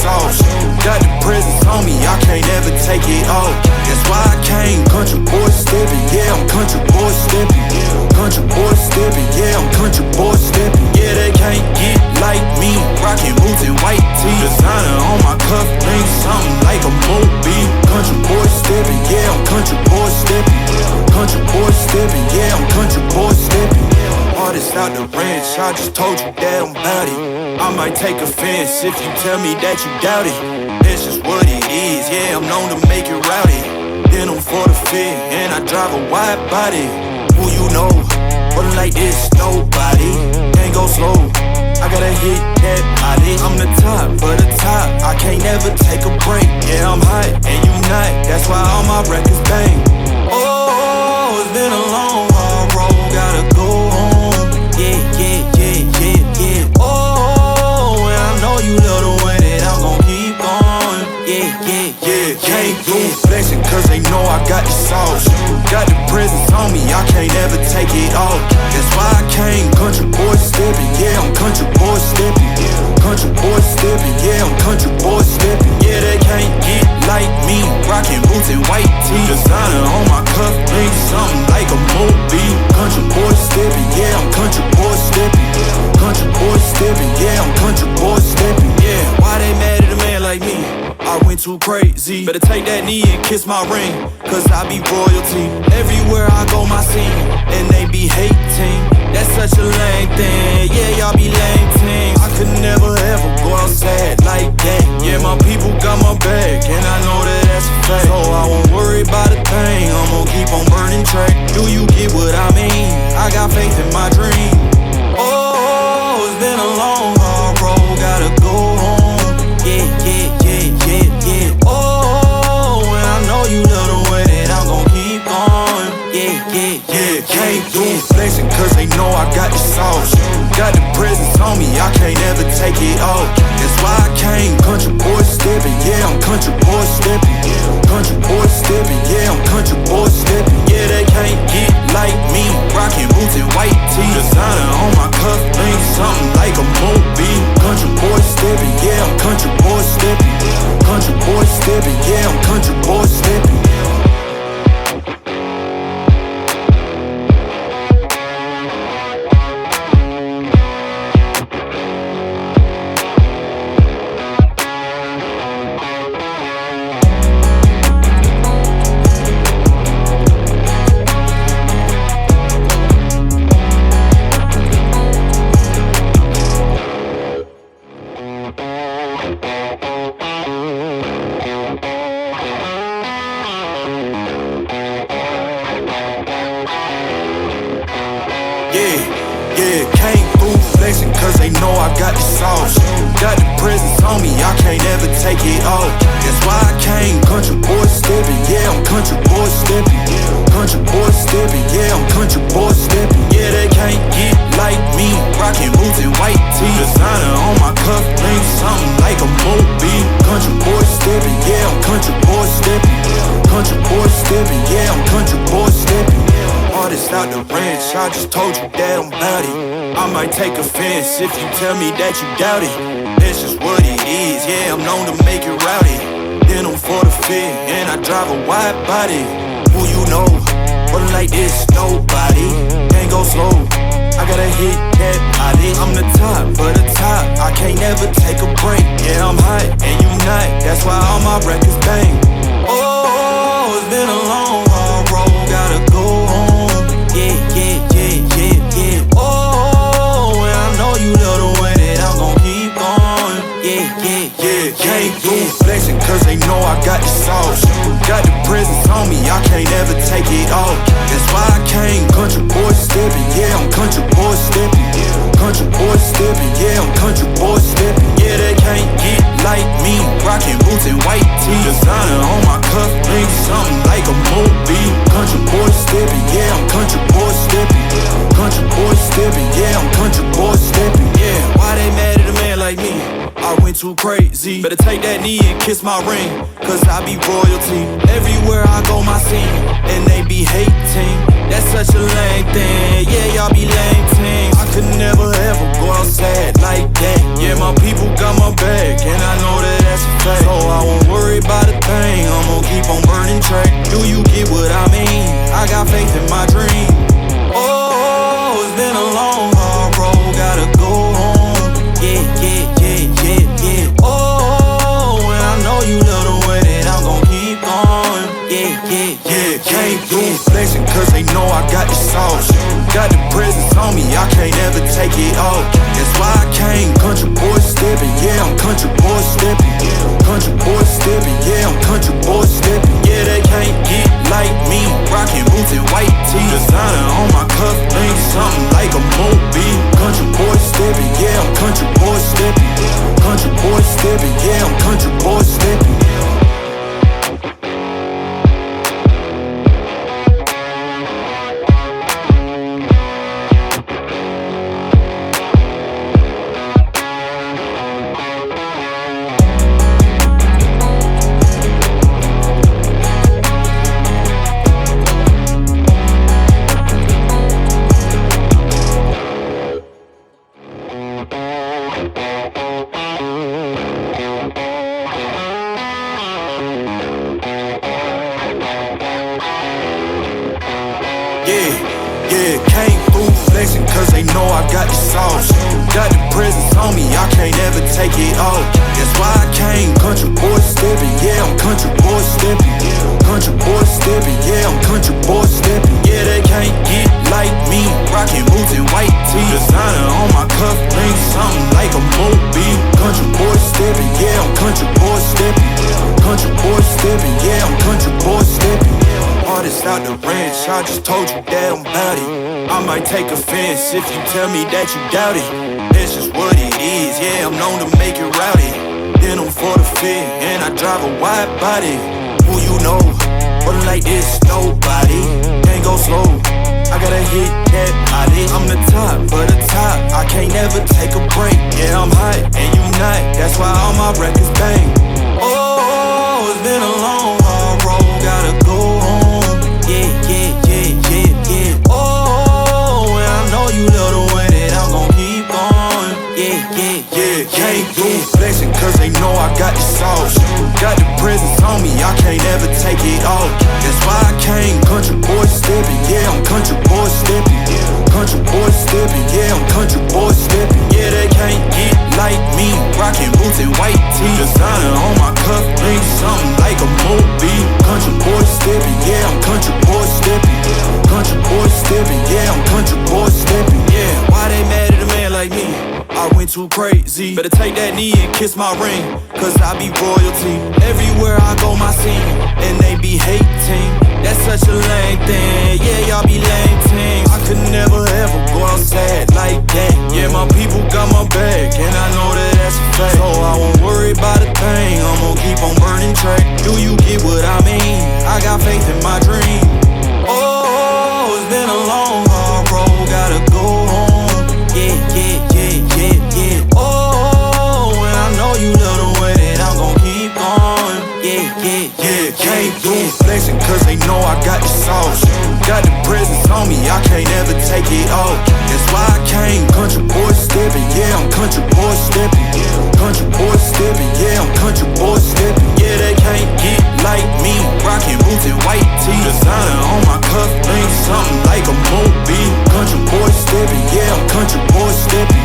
sauce. Got the presence on me, I can't ever take it off. That's why I came country boy steppin'. Yeah, I'm country boy steppin'. Country boy steppin'. Yeah, I'm country boy steppin'. Yeah, they can't get like me. Rockin' boots and white tee. Designer on my cuff, ain't something like a movie. Country boy steppin'. Yeah, I'm country boy steppin'. Country boy steppin'. Yeah, I'm country boy steppin'. Artist out the ranch, I just told you that I'm bout it. I might take offense if you tell me that you doubt it. It's just what it is, yeah, I'm known to make it rowdy. Then I'm for the fit, and I drive a wide body. Who you know, rolling like this, nobody. Can't go slow, I gotta hit that body. I'm the top, for the top, I can't never take a break. Yeah, I'm hot, and you not, that's why all my records bang. Oh, it's been a long, hard road, gotta go home. Yeah, yeah, yeah, yeah, yeah. Oh, and I know you love the way that I'm gon' keep going. Yeah, yeah, yeah, can't do flexing cause they know I got the sauce. Got the presence on me, I can't ever take it off. That's why I came country boy steppin'. Yeah, I'm country boy steppin'. Country boy steppin'. Yeah, I'm country boy steppin'. Yeah, they can't get like me. Rockin' boots and white tee. Designer on my cuff, ain't something like a movie. Country boy steppin'. Yeah, I'm country boy steppin'. Country boy steppin'. Yeah, I'm country boy steppin'. Yeah, why they mad at a man like me? I went too crazy. Better take that knee and kiss my ring, cause I be royalty. Everywhere I go, my scene, and they be hating. That's such a lame thing. Yeah, y'all be lame teams. I could never ever go outside like that. Yeah, my people got my back, and I know that that's a fact. So I won't worry about a thing. I'm gon' keep on burning track. Do you get what I mean? I got faith in my dream. Oh, it's been a long, hard road, gotta go home. Yeah, yeah, yeah, yeah, yeah. Oh, and I know you love the way that I'm gon' keep going. Yeah, yeah, yeah, can't do flexing cause they know I got the sauce. Got the presence on me, I can't ever take it off. That's why I came country boy steppin'. Yeah, I'm country boy steppin'. Country boy steppin'. Yeah, I'm country boy steppin'. Yeah, they can't get like me. Rockin' boots and white tee. Designer on my cuff, ain't something like a movie. Country boy steppin'. Yeah, I'm country boy steppin'. Country boy steppin'. Yeah, I'm country boy steppin'. Yeah, came through flexing cause they know I got the sauce. Got the presence on me, I can't ever take it off. That's why I came country boy steppin'. Yeah, I'm country boy steppin'. Country boy steppin'. Yeah, I'm country boy steppin'. Yeah, they can't get like me. Rockin' boots and white tee. Designer on my cuff, ain't something like a movie. Country boy steppin'. Yeah, I'm country boy steppin'. Country boy steppin'. Yeah, I'm country boy steppin'. Artist out the ranch, I just told you that I'm bout it. I might take offense if you tell me that you doubt it. It's just what it is, yeah, I'm known to make it rowdy. Then I'm for the fit, and I drive a wide body. Who you know, rolling like this, nobody. Can't go slow, I gotta hit that body. I'm the top, for the top, I can't never take a break. Yeah, I'm hot, and you not, that's why all my records bang. Oh, it's been a long, hard road, gotta go home. Yeah, yeah, yeah, yeah, yeah. Oh, and I know you love the way that I'm gon' keep going. Yeah, yeah, yeah, can't do flexing cause they know I got the sauce. Got the presence on me, I can't ever take it off. That's why I came country boy steppin'. Yeah, I'm country boy steppin'. Country boy steppin'. Yeah, I'm country boy steppin'. Yeah, they can't get like me. Rockin' boots and white tee. Designer on my cuff, ain't something like a movie. Country boy steppin'. Yeah, I'm country boy steppin'. Country boy steppin'. Yeah, I'm country boy steppin'. Yeah, why they mad at a man like me? I went too crazy. Better take that knee and kiss my ring, cause I be royalty. Everywhere I go, my scene, and they be hating. That's such a lame thing. Yeah, y'all be lame teams. I could never ever go outside like that. Yeah, my people got my back, and I know that that's through flexing cause they know I got the sauce. Got the presence on me, I can't ever take it off. That's why I came country boy stepping, yeah, I'm country boy stepping. Country boy stepping, yeah, I'm country boy stepping. Yeah, they can't get like me, rocking boots and white tee. Designer on my cuff link, something like a movie. Country boy stepping, yeah, I'm country boy stepping. Country boy stepping, yeah, I'm country boy stepping. Yeah, came through flexing cause they know I got the sauce. Got the presence on me, I can't ever take it off. That's why I came country boy stepping, yeah, I'm country boy stepping. Country boy stepping, yeah, I'm country boy stepping. Yeah, they can't get like me, rocking boots and white tee. Designer on my cuff link, something like a movie. Country boy stepping, yeah, I'm country boy stepping. Country boy stepping, yeah, I'm country boy stepping. Artist out the ranch, I just told you that I'm bout it. I might take offense if you tell me that you doubt it. That's just what it is, yeah, I'm known to make it rowdy. Then I'm for the fit, and I drive a wide body. Who you know, but like this, nobody. Can't go slow, I gotta hit that body. I'm the top, for the top, I can't never take a break. Yeah, I'm hot, and you not, that's why all my records bang. Oh, it's been a long, hard road, gotta go home. Yeah. Oh, and I know you love the way that I'm gon' keep going. Yeah. Came through flexing cause they know I got the sauce. Got the presence on me, I can't ever take it off. That's why I came country boy stepping, yeah, I'm country boy stepping. Country boy stepping, yeah, I'm country boy stepping. Yeah, they can't get like me, rocking boots and white tee. Designer on my cuff link, something like a movie. Country boy stepping, yeah, I'm country boy stepping. Country boy stepping, yeah, I'm country boy stepping. Yeah, why they mad at a man like me? I went too crazy. Better take that knee and kiss my ring, cause I be royalty. Everywhere I go, my scene, and they be hating. That's such a lame thing, yeah, y'all be lame teams. I could never ever go outside like that. Yeah, my people got my back, and I know that that's a fact. So I won't worry about a thing, I'm gon' keep on burning track. Do you get what I mean? I got faith in my dream. Oh, it's been a long, hard road, gotta go home. Yeah. Oh, and I know you love the way that I'm gon' keep going. Yeah. Came through flexing cause they know I got the sauce. Got the presence on me, I can't ever take it off. That's why I came country boy stepping, yeah, I'm country boy stepping. Country boy stepping, yeah, I'm country boy stepping. Yeah, they can't get like me, rocking boots and white tee. Designer on my cuff link, something like a movie. Country boy stepping, yeah, I'm country boy stepping.